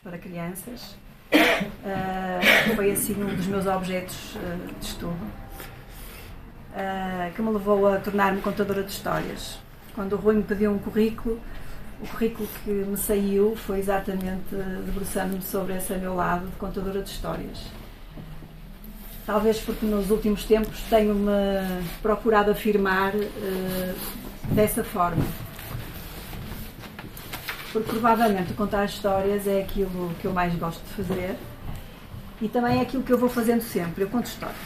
para crianças. Foi assim um dos meus objetos de estudo, que me levou a tornar-me contadora de histórias. Quando o Rui me pediu um currículo, o currículo que me saiu foi exatamente debruçando-me sobre esse meu lado de contadora de histórias. Talvez porque nos últimos tempos tenho-me procurado afirmar dessa forma. Porque provavelmente contar histórias é aquilo que eu mais gosto de fazer e também é aquilo que eu vou fazendo sempre. Eu conto histórias.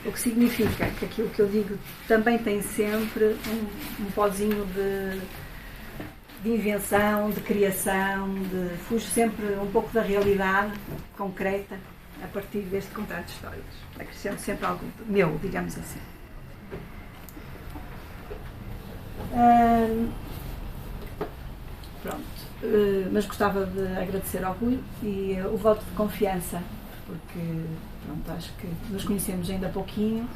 O que significa que aquilo que eu digo também tem sempre um pozinho de invenção, de criação, fujo sempre um pouco da realidade concreta a partir deste contar de histórias. Acrescento sempre algo meu, digamos assim. Pronto. Mas gostava de agradecer ao Rui e o voto de confiança, porque pronto, acho que nos conhecemos ainda há pouquinho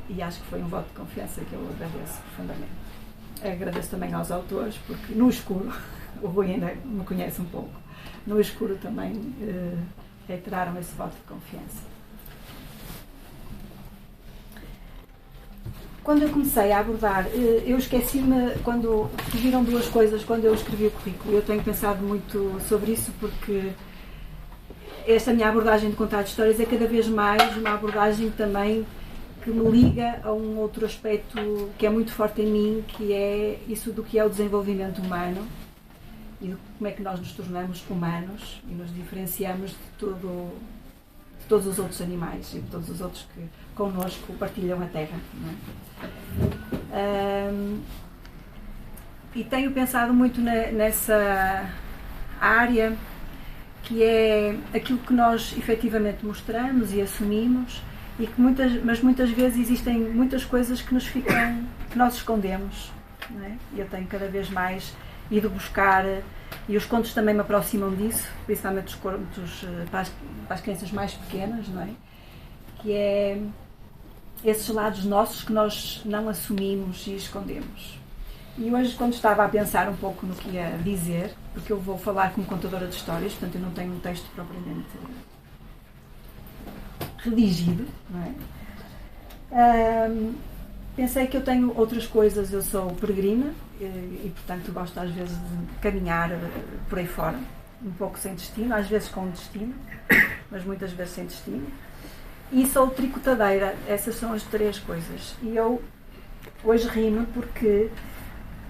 e acho que foi um voto de confiança que eu agradeço profundamente. Agradeço também aos autores, porque no escuro, o Rui ainda me conhece um pouco, no escuro também reiteraram esse voto de confiança. Quando eu comecei a abordar, eu esqueci-me, quando viram duas coisas quando eu escrevi o currículo. Eu tenho pensado muito sobre isso porque esta minha abordagem de contar histórias é cada vez mais uma abordagem também que me liga a um outro aspecto que é muito forte em mim, que é isso do que é o desenvolvimento humano e de como é que nós nos tornamos humanos e nos diferenciamos de todos os outros animais e de todos os outros que connosco partilham a Terra, não é? E tenho pensado muito nessa área que é aquilo que nós efetivamente mostramos e assumimos e que muitas vezes existem muitas coisas que nós escondemos, não é? E eu tenho cada vez mais ido buscar, e os contos também me aproximam disso, principalmente os contos para as crianças mais pequenas, não é? Que é esses lados nossos que nós não assumimos e escondemos. E hoje, quando estava a pensar um pouco no que ia dizer, porque eu vou falar como contadora de histórias, portanto eu não tenho um texto propriamente redigido, não é? Pensei que eu tenho outras coisas, eu sou peregrina e portanto gosto às vezes de caminhar por aí fora, um pouco sem destino, às vezes com destino, mas muitas vezes sem destino. E sou tricotadeira, essas são as três coisas. E eu hoje rimo porque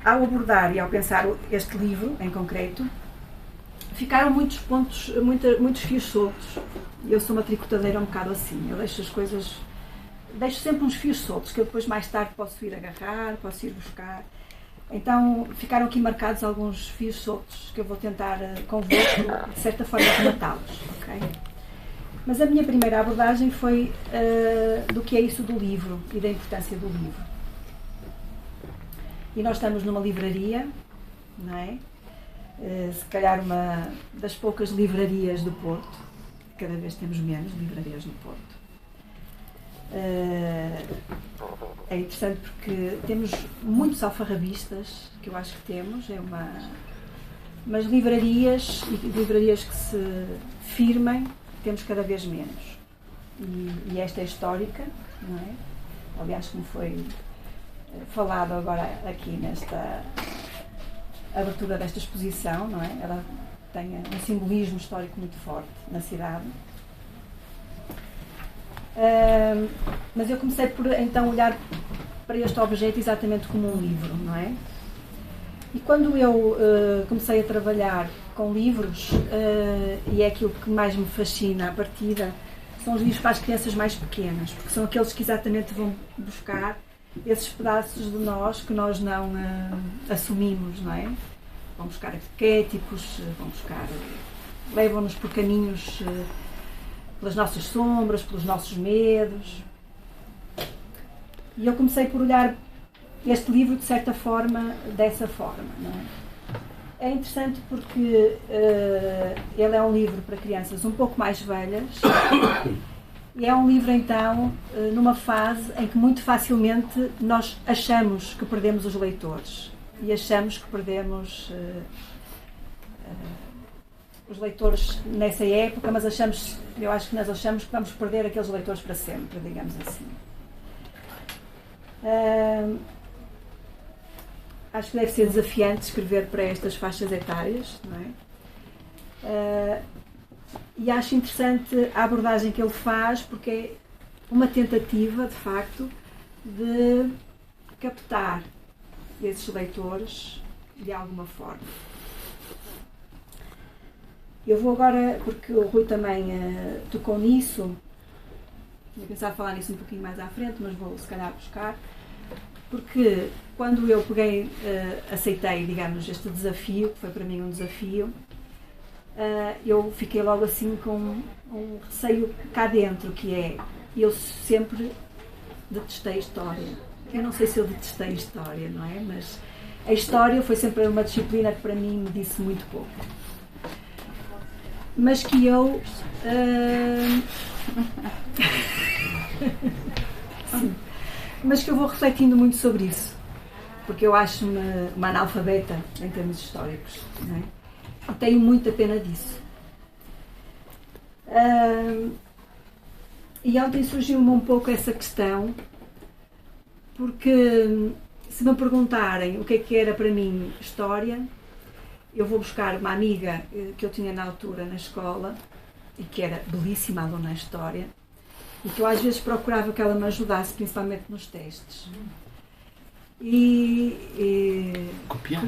ao abordar e ao pensar este livro em concreto, ficaram muitos pontos, muitos fios soltos. Eu sou uma tricotadeira um bocado assim, eu deixo as coisas, deixo sempre uns fios soltos que eu depois mais tarde posso ir agarrar, posso ir buscar. Então ficaram aqui marcados alguns fios soltos que eu vou tentar convosco, de certa forma, rematá-los, ok? Mas a minha primeira abordagem foi do que é isso do livro e da importância do livro. E nós estamos numa livraria, não é? Se calhar uma das poucas livrarias do Porto, cada vez temos menos livrarias no Porto. É interessante porque temos muitos alfarrabistas, que eu acho que temos, mas livrarias e livrarias que se firmem, temos cada vez menos. E esta é histórica, não é? Aliás, como foi falado agora aqui nesta abertura desta exposição, não é? Ela tem um simbolismo histórico muito forte na cidade. Mas eu comecei por então olhar para este objeto exatamente como um livro, não é? E quando eu comecei a trabalhar com livros, e é aquilo que mais me fascina à partida, são os livros para as crianças mais pequenas, porque são aqueles que exatamente vão buscar esses pedaços de nós que nós não assumimos, não é? Vão buscar arquétipos, levam-nos por caminhos, pelas nossas sombras, pelos nossos medos. E eu comecei por olhar este livro, de certa forma, dessa forma, não é? É interessante porque ele é um livro para crianças um pouco mais velhas e é um livro, então, numa fase em que muito facilmente nós achamos que perdemos os leitores. e achamos que perdemos os leitores nessa época, mas eu acho que nós achamos que vamos perder aqueles leitores para sempre, digamos assim. Acho que deve ser desafiante escrever para estas faixas etárias, não é? E acho interessante a abordagem que ele faz, porque é uma tentativa, de facto, de captar esses leitores de alguma forma. Eu vou agora, porque o Rui também tocou nisso, eu pensava falar nisso um pouquinho mais à frente, mas vou se calhar buscar, porque quando eu peguei, aceitei, digamos, este desafio, que foi para mim um desafio, eu fiquei logo assim com um receio cá dentro, que é, eu sempre detestei a história. Eu não sei se eu detestei a história, não é? Mas a história foi sempre uma disciplina que para mim me disse muito pouco. Mas que eu... Sim. Mas que eu vou refletindo muito sobre isso. Porque eu acho-me uma analfabeta em termos históricos, não é? E tenho muita pena disso. E ontem surgiu-me um pouco essa questão, porque se me perguntarem o que era para mim história, eu vou buscar uma amiga que eu tinha na altura na escola e que era belíssima aluna de história e que eu às vezes procurava que ela me ajudasse, principalmente nos testes. Copiar?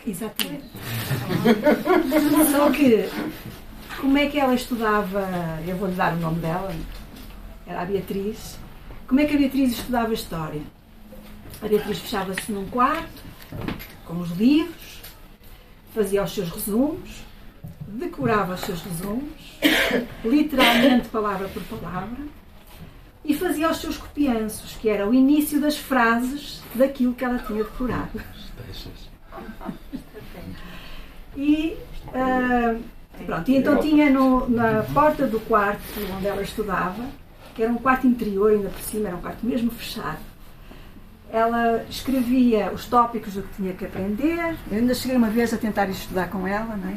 Exatamente. Só que, como é que ela estudava, eu vou-lhe dar o nome dela, era a Beatriz. Como é que a Beatriz estudava história? A Beatriz fechava-se num quarto, com os livros, fazia os seus resumos, decorava os seus resumos, literalmente palavra por palavra, e fazia os seus copianços, que era o início das frases daquilo que ela tinha decorado. E pronto, e então tinha na porta do quarto onde ela estudava, que era um quarto interior, ainda por cima, era um quarto mesmo fechado, ela escrevia os tópicos do que tinha que aprender. Eu ainda cheguei uma vez a tentar estudar com ela, não é?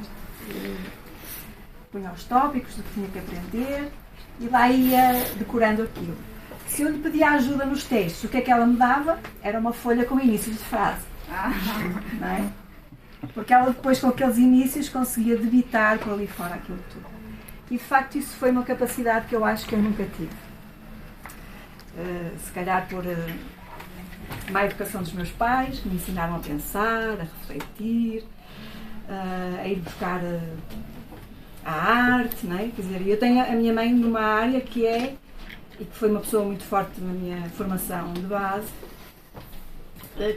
Punha os tópicos do que tinha que aprender e lá ia decorando aquilo. Se eu lhe pedia ajuda nos textos, o que é que ela me dava? Era uma folha com inícios de frase. Não é? Porque ela depois, com aqueles inícios, conseguia debitar por ali fora aquilo tudo. E de facto isso foi uma capacidade que eu acho que eu nunca tive. Se calhar por má educação dos meus pais, que me ensinaram a pensar, a refletir, a ir buscar a arte, não é? Quer dizer, eu tenho a minha mãe numa área que é, e que foi uma pessoa muito forte na minha formação de base,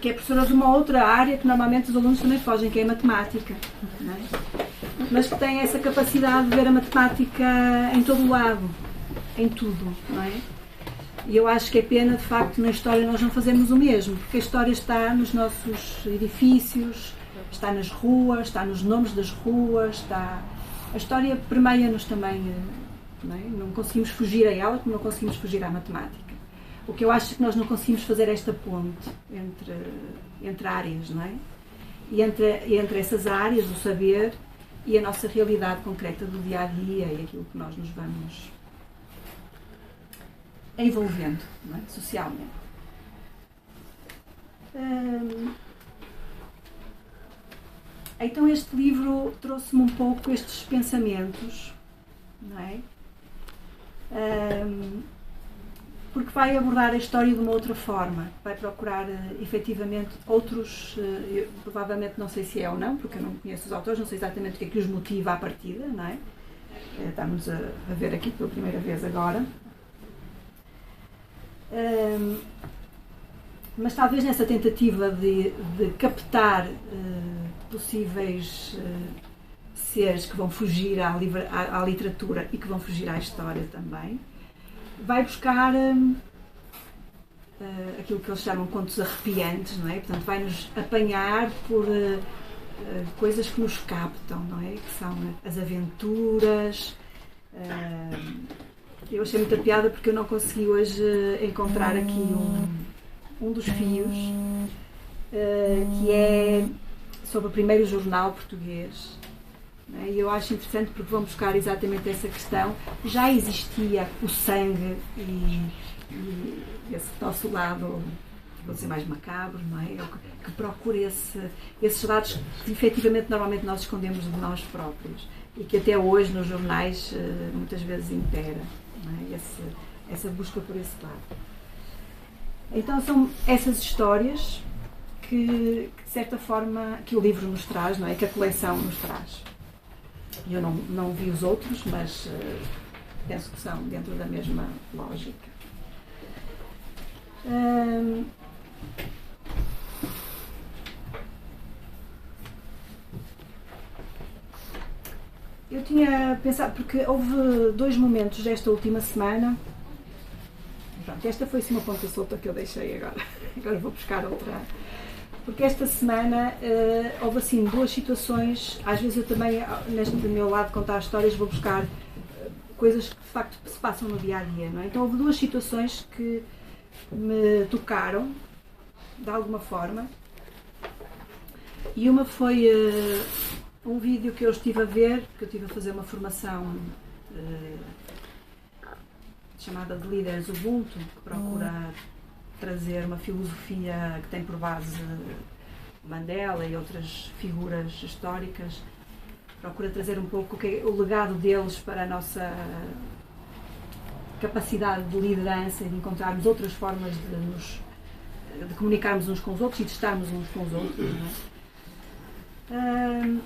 que é professora de uma outra área que normalmente os alunos também fogem, que é a matemática, não é? Mas que tem essa capacidade de ver a matemática em todo o lado, em tudo, não é? E eu acho que é pena, de facto, na história nós não fazemos o mesmo, porque a história está nos nossos edifícios, está nas ruas, está nos nomes das ruas, está... A história permeia-nos também, não é? Não conseguimos fugir a ela, como não conseguimos fugir à matemática. O que eu acho é que nós não conseguimos fazer esta ponte entre áreas, não é? E entre essas áreas, o saber e a nossa realidade concreta do dia-a-dia e aquilo que nós nos vamos envolvendo, não é? Socialmente. Então este livro trouxe-me um pouco estes pensamentos, não é? Porque vai abordar a história de uma outra forma, vai procurar efetivamente outros, eu, provavelmente não sei se é ou não, porque eu não conheço os autores, não sei exatamente o que é que os motiva à partida, não é? Estamos a ver aqui pela primeira vez agora. Mas talvez nessa tentativa de captar possíveis seres que vão fugir à literatura e que vão fugir à história também, vai buscar aquilo que eles chamam contos arrepiantes, não é? Portanto, vai-nos apanhar por coisas que nos captam, não é? Que são as aventuras. Eu achei muita piada porque eu não consegui hoje encontrar aqui um dos fios, que é sobre o primeiro jornal português. E eu acho interessante porque vão buscar exatamente essa questão. Já existia o sangue e esse nosso lado, vou dizer, mais macabro, não é? Que procura esses lados que efetivamente normalmente nós escondemos de nós próprios e que até hoje nos jornais muitas vezes impera, não é? Essa busca por esse lado. Então são essas histórias que de certa forma, que o livro nos traz, não é? Que a coleção nos traz. Eu não vi os outros, mas penso que são dentro da mesma lógica. Eu tinha pensado, porque houve 2 momentos desta última semana. Pronto, esta foi-se uma ponta solta que eu deixei agora. Agora vou buscar outra. Porque esta semana houve assim 2 situações. Às vezes eu também, neste do meu lado de contar histórias, vou buscar coisas que de facto se passam no dia a dia, não é? Então houve 2 situações que me tocaram de alguma forma. E uma foi um vídeo que eu estive a ver, porque eu estive a fazer uma formação chamada de Líderes Ubuntu, que procura trazer uma filosofia que tem por base Mandela e outras figuras históricas, procura trazer um pouco o legado deles para a nossa capacidade de liderança e de encontrarmos outras formas de comunicarmos uns com os outros e de estarmos uns com os outros, não é?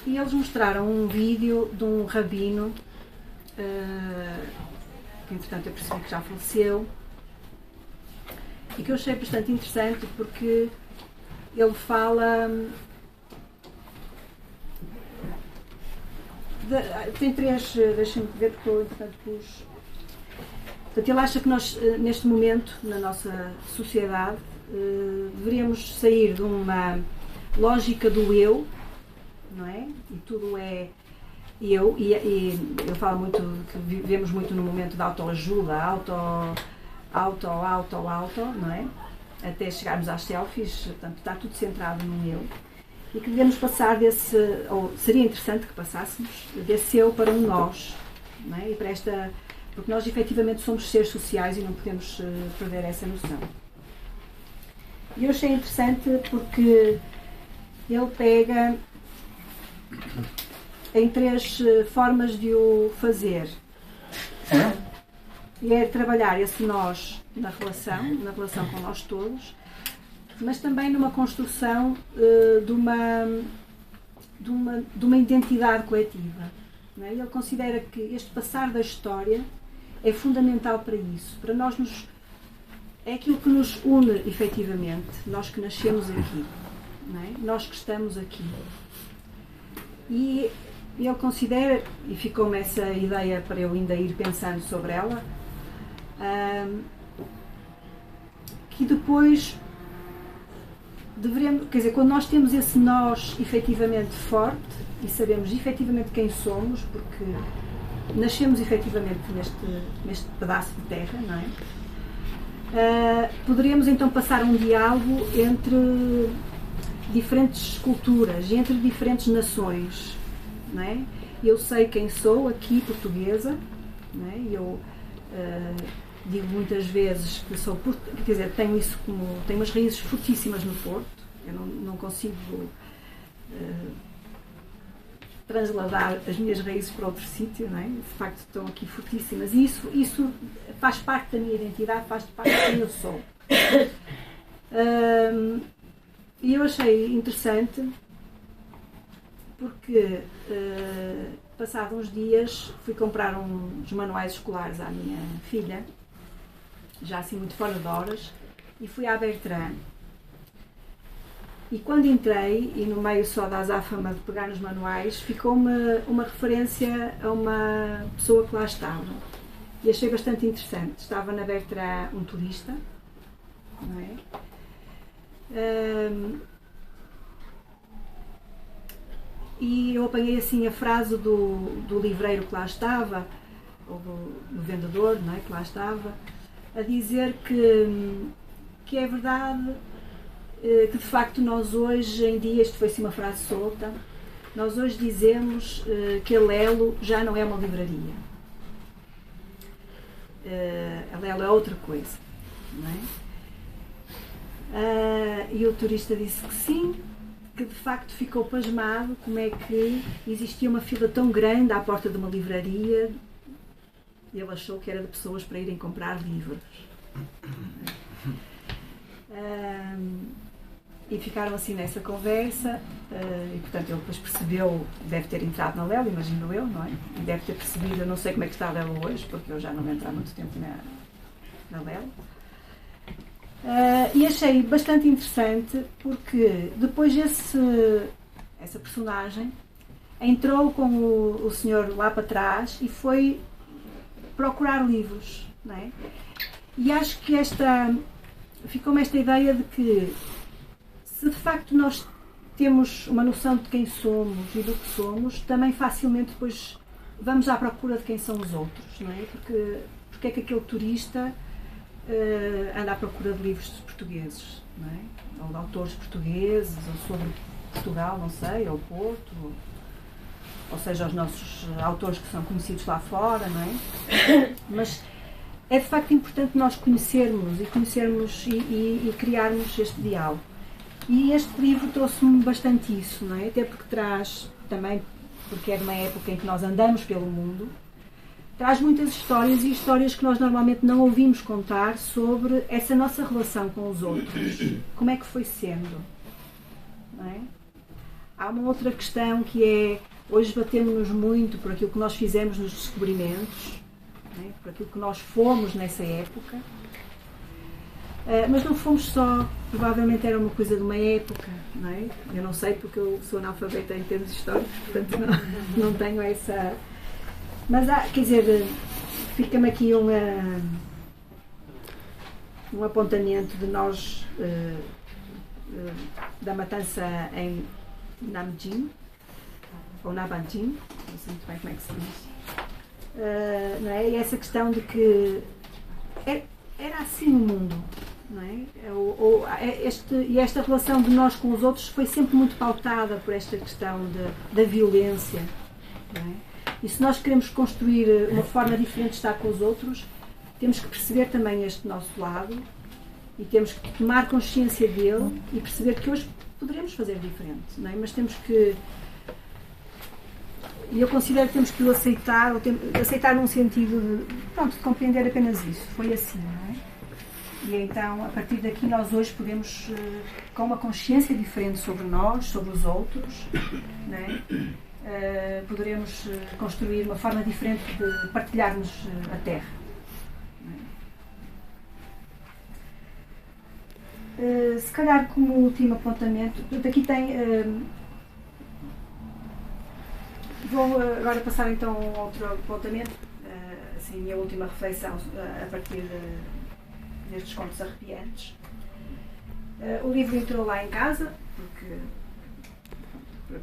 E eles mostraram um vídeo de um rabino que entretanto eu percebi que já faleceu e que eu achei bastante interessante porque ele fala tem 3, deixem-me ver porque eu entretanto pus. Portanto, ele acha que nós neste momento na nossa sociedade deveríamos sair de uma lógica do eu, não é? E tudo é eu, e eu falo muito que vivemos muito no momento da autoajuda, auto, não é? Até chegarmos às selfies, portanto, está tudo centrado no eu. E que devemos passar desse, ou seria interessante que passássemos, desse eu para um nós, não é? E para esta, porque nós efetivamente somos seres sociais e não podemos perder essa noção. E eu achei interessante porque ele pega em 3 formas de o fazer. E é trabalhar esse nós na relação com nós todos, mas também numa construção de uma identidade coletiva. Não é? Ele considera que este passar da história é fundamental para isso, para nós é aquilo que nos une efetivamente, nós que nascemos aqui, não é? Nós que estamos aqui. E ele considera, e ficou-me essa ideia para eu ainda ir pensando sobre ela, que depois deveremos, quer dizer, quando nós temos esse nós efetivamente forte e sabemos efetivamente quem somos, porque nascemos efetivamente neste pedaço de terra, não é? Poderemos então passar um diálogo entre diferentes culturas e entre diferentes nações, não é? Eu sei quem sou aqui, portuguesa, não é? Eu digo muitas vezes que sou, quer dizer, tenho isso como, tenho umas raízes fortíssimas no Porto, eu não consigo transladar as minhas raízes para outro sítio, não é? De facto estão aqui fortíssimas e isso faz parte da minha identidade, faz parte de quem eu sou. E eu achei interessante porque passados uns dias fui comprar uns manuais escolares à minha filha, já assim muito fora de horas, e fui à Bertrand. E quando entrei, e no meio só da azáfama de pegar nos manuais, ficou-me uma referência a uma pessoa que lá estava. E achei bastante interessante. Estava na Bertrand um turista, não é? E eu apanhei assim a frase do livreiro que lá estava, ou do vendedor, não é? Que lá estava, a dizer que é verdade que de facto nós hoje em dia, isto foi-se uma frase solta, nós hoje dizemos que a Lelo já não é uma livraria. A Lelo é outra coisa, não é? E o turista disse que sim, que de facto ficou pasmado como é que existia uma fila tão grande à porta de uma livraria. Ele achou que era de pessoas para irem comprar livros. E ficaram assim nessa conversa, e portanto ele depois percebeu, deve ter entrado na Lelo, imagino eu, não é? E deve ter percebido, eu não sei como é que está a Lelo hoje, porque eu já não entro há muito tempo na Lelo. E achei bastante interessante porque depois essa personagem entrou com o senhor lá para trás e foi procurar livros, não é? E acho que ficou-me esta ideia de que se de facto nós temos uma noção de quem somos e do que somos, também facilmente depois vamos à procura de quem são os outros, não é? Porque é que aquele turista anda à procura de livros portugueses, não é? Ou de autores portugueses, ou sobre Portugal, não sei, ou Porto, ou seja, os nossos autores que são conhecidos lá fora, não é? Mas é de facto importante nós conhecermos e criarmos este diálogo. E este livro trouxe-me bastante isso, não é? Até porque traz também, porque é de uma época em que nós andamos pelo mundo, traz muitas histórias e histórias que nós normalmente não ouvimos contar sobre essa nossa relação com os outros. Como é que foi sendo? Não é? Há uma outra questão que é, hoje batemos-nos muito por aquilo que nós fizemos nos descobrimentos, não é? Por aquilo que nós fomos nessa época. Mas não fomos só, provavelmente era uma coisa de uma época, não é? Eu não sei porque eu sou analfabeta em termos históricos, portanto não tenho essa... Mas quer dizer, fica-me aqui um apontamento de nós, da matança em Namjin, ou Nabanjin, não sei muito bem como é que se diz, não é? E essa questão de que era assim o mundo, não é? E esta relação de nós com os outros foi sempre muito pautada por esta questão da violência, não é? E se nós queremos construir uma forma diferente de estar com os outros, temos que perceber também este nosso lado e temos que tomar consciência dele e perceber que hoje poderemos fazer diferente, não é? Mas temos que... E eu considero que temos que o aceitar, aceitar num sentido de compreender apenas isso. Foi assim, não é? E então, a partir daqui, nós hoje podemos, com uma consciência diferente sobre nós, sobre os outros, não é? Poderemos construir uma forma diferente de partilharmos a Terra. Se calhar, como último apontamento, aqui tem... Vou agora passar então a um outro apontamento, assim, a minha última reflexão a partir destes contos arrepiantes. O livro entrou lá em casa,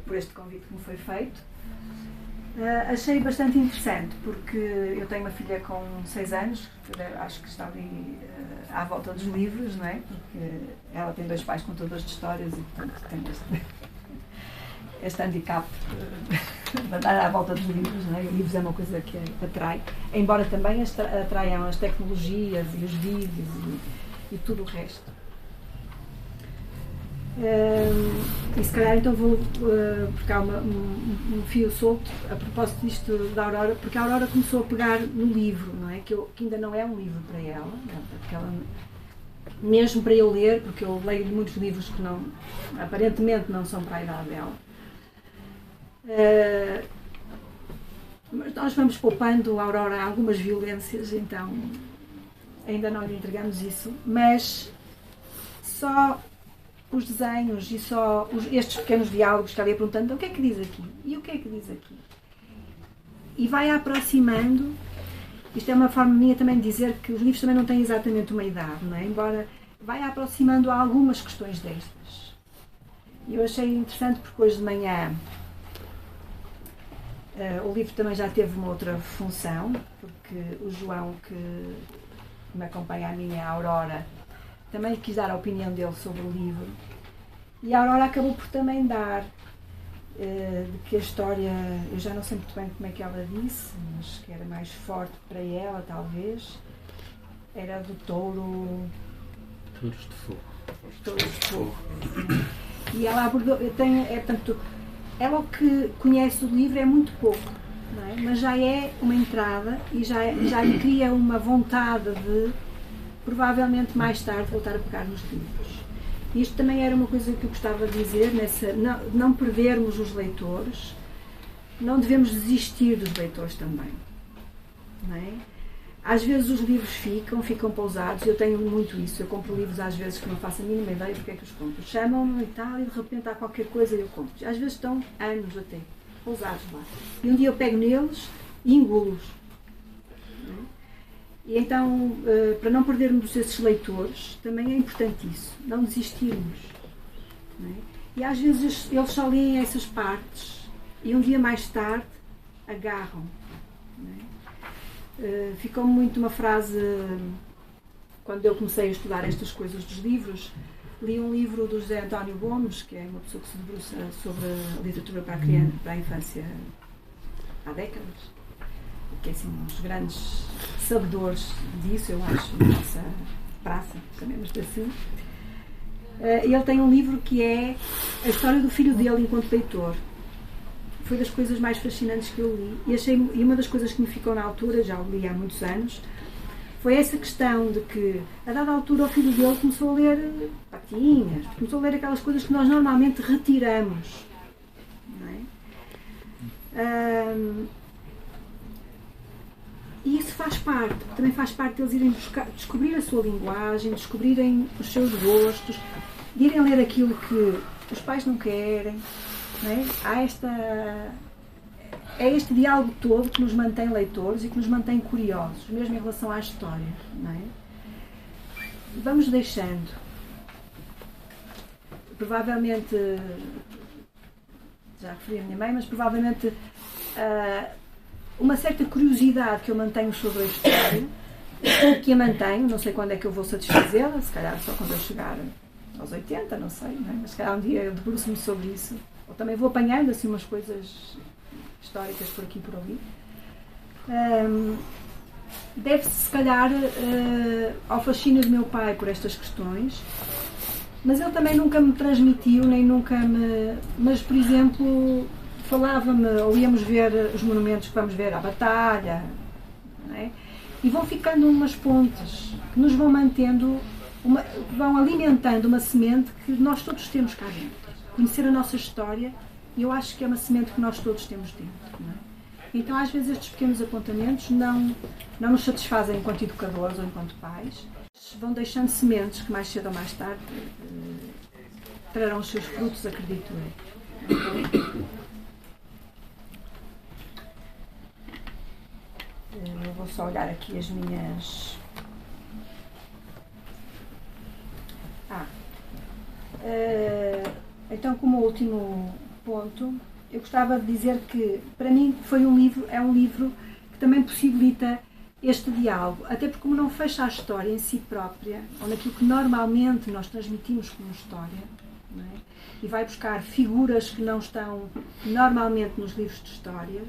por este convite que me foi feito. Achei bastante interessante, porque eu tenho uma filha com 6 anos, acho que está ali à volta dos livros, não é? Porque ela tem 2 pais contadores de histórias e, portanto, tem este handicap de andar à volta dos livros, não é? E livros é uma coisa que atrai, embora também atraiam as tecnologias e os vídeos e tudo o resto. E se calhar então vou, porque há um fio solto a propósito disto da Aurora, porque a Aurora começou a pegar no livro, não é? Que ainda não é um livro para ela, porque ela, mesmo para eu ler, porque eu leio muitos livros que aparentemente não são para a idade dela. Mas nós vamos poupando a Aurora algumas violências, então ainda não lhe entregamos isso, mas só os desenhos e só estes pequenos diálogos que ela ia perguntando, o que é que diz aqui? E o que é que diz aqui? E vai aproximando. Isto é uma forma minha também de dizer que os livros também não têm exatamente uma idade, não é? Embora vai aproximando a algumas questões destas. E eu achei interessante porque hoje de manhã o livro também já teve uma outra função, porque o João, que me acompanha a minha Aurora, também quis dar a opinião dele sobre o livro. E a Aurora acabou por também dar, de que a história, eu já não sei muito bem como é que ela disse, mas que era mais forte para ela, talvez, era do touro... Touros de fogo. Touros de fogo. E ela abordou, portanto, ela o que conhece o livro é muito pouco, não é? Mas já é uma entrada e já lhe cria uma vontade de, provavelmente mais tarde, voltar a pegar nos livros. Isto também era uma coisa que eu gostava de dizer, não perdermos os leitores, não devemos desistir dos leitores também, não é? Às vezes os livros ficam pousados, eu tenho muito isso, eu compro livros às vezes que não faço a mínima ideia porque é que os compro. Chamam-me e tal, e de repente há qualquer coisa e eu compro. Às vezes estão anos até, pousados lá. E um dia eu pego neles e engulo-os. E então, para não perdermos esses leitores, também é importante isso, não desistirmos. Não é? E às vezes eles só leem essas partes e um dia mais tarde agarram. Não é? Ficou muito uma frase, quando eu comecei a estudar estas coisas dos livros, li um livro do José António Gomes, que é uma pessoa que se debruça sobre a literatura para a criança, para a infância há décadas, que é assim, um dos grandes sabedores disso, eu acho, na nossa praça, chamemos assim. Ele tem um livro que é a história do filho dele enquanto leitor. Foi das coisas mais fascinantes que eu li e uma das coisas que me ficou na altura, já o li há muitos anos, foi essa questão de que a dada altura o filho dele começou a ler patinhas, começou a ler aquelas coisas que nós normalmente retiramos, não é? E isso faz parte, também faz parte deles irem descobrir a sua linguagem, descobrirem os seus gostos, de irem ler aquilo que os pais não querem. Não é? É este diálogo todo que nos mantém leitores e que nos mantém curiosos, mesmo em relação à história. Não é? Vamos deixando. Provavelmente, já referi a minha mãe, mas provavelmente uma certa curiosidade que eu mantenho sobre a história, que a mantenho, não sei quando é que eu vou satisfazê-la, se calhar só quando eu chegar aos 80, não sei, não é? Mas se calhar um dia eu debruço-me sobre isso. Ou também vou apanhando assim umas coisas históricas por aqui e por ali. Deve-se, se calhar, ao fascínio do meu pai por estas questões, mas ele também nunca me transmitiu, nem nunca me... Mas, por exemplo, falava-me, ou íamos ver os monumentos que vamos ver à batalha, não é? E vão ficando umas pontes que nos vão mantendo, vão alimentando uma semente que nós todos temos cá dentro. Conhecer a nossa história, e eu acho que é uma semente que nós todos temos dentro. Não é? Então, às vezes, estes pequenos apontamentos não nos satisfazem enquanto educadores ou enquanto pais, vão deixando sementes que mais cedo ou mais tarde trarão os seus frutos, acredito eu. Eu vou só olhar aqui as minhas... Então, como último ponto, eu gostava de dizer que, para mim, é um livro que também possibilita este diálogo, até porque como não fecha a história em si própria, ou naquilo que normalmente nós transmitimos como história, não é? E vai buscar figuras que não estão normalmente nos livros de histórias,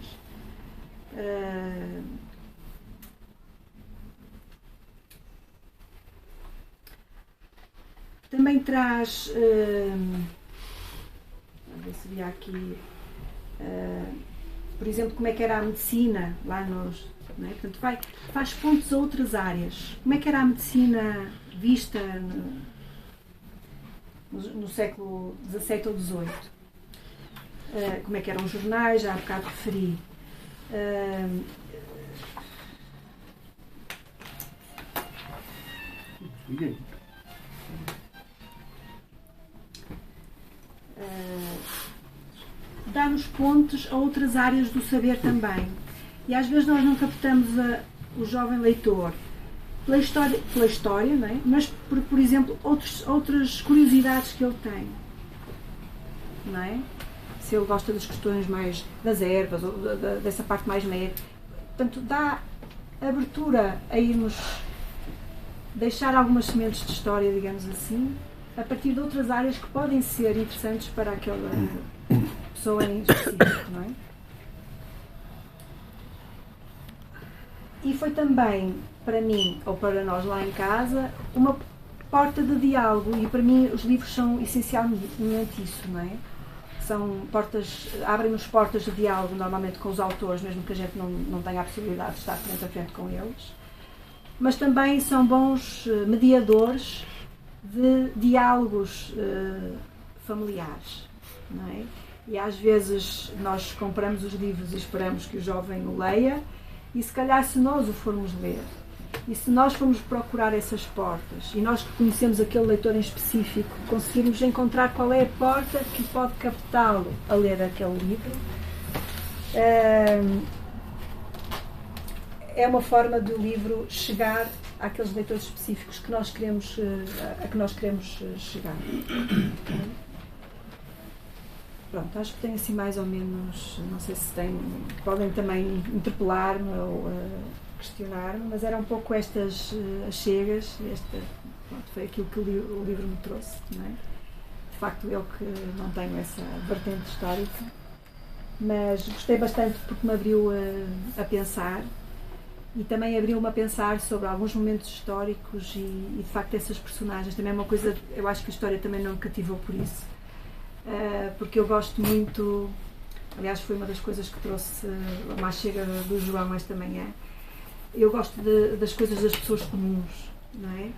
também traz, vamos ver se via aqui, por exemplo, como é que era a medicina lá nos... Não é? Portanto, faz pontos a outras áreas. Como é que era a medicina vista no século XVII ou XVIII? Como é que eram os jornais, já há bocado referi. Dar-nos pontos a outras áreas do saber também. E às vezes nós não captamos o jovem leitor pela história, não é? Mas por exemplo, outras curiosidades que ele tem. Não é? Se ele gosta das questões mais das ervas, ou dessa parte mais médica. Portanto, dá abertura a irmos deixar algumas sementes de história, digamos assim, a partir de outras áreas que podem ser interessantes para aquela pessoa em específico, não é? E foi também, para mim, ou para nós lá em casa, uma porta de diálogo, e para mim os livros são essencialmente isso, não é? São portas, abrem-nos portas de diálogo normalmente com os autores, mesmo que a gente não tenha a possibilidade de estar frente a frente com eles, mas também são bons mediadores de diálogos familiares, não é? E às vezes nós compramos os livros e esperamos que o jovem o leia, e se calhar se nós o formos ler, e se nós formos procurar essas portas, e nós que conhecemos aquele leitor em específico, conseguirmos encontrar qual é a porta que pode captá-lo a ler aquele livro, é uma forma do livro chegar àqueles leitores específicos que nós queremos, a que nós queremos chegar. Pronto, acho que tem assim mais ou menos, não sei se tem, podem também interpelar-me ou questionar-me, mas eram um pouco estas chegas, pronto, foi aquilo que o livro me trouxe, não é? De facto, eu que não tenho essa vertente histórica, mas gostei bastante porque me abriu a pensar, e também abriu-me a pensar sobre alguns momentos históricos e de facto essas personagens. Também é uma coisa, eu acho que a história também não me cativou por isso, porque eu gosto muito, aliás foi uma das coisas que trouxe uma chega do João esta manhã, eu gosto das coisas das pessoas comuns, não é?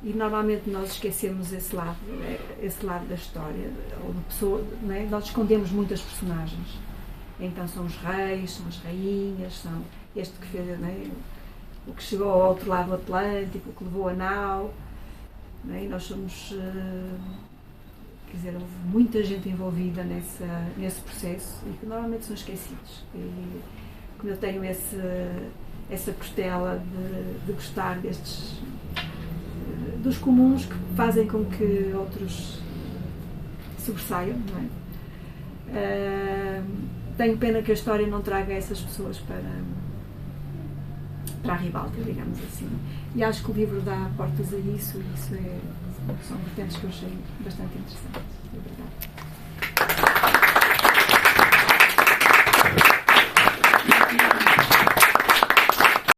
E normalmente nós esquecemos esse lado da história, ou de pessoa, não é? Nós escondemos muitas personagens. Então são os reis, são as rainhas, são este que fez, não é? O que chegou ao outro lado do Atlântico, o que levou a nau, não é? E nós somos, quer dizer, houve muita gente envolvida nesse processo e que normalmente são esquecidos. E como eu tenho essa costela de gostar dos comuns que fazem com que outros sobressaiam, não é? Tenho pena que a história não traga essas pessoas para a ribalta, digamos assim. E acho que o livro dá portas a isso, e isso são vertentes que eu achei bastante interessantes. Obrigada.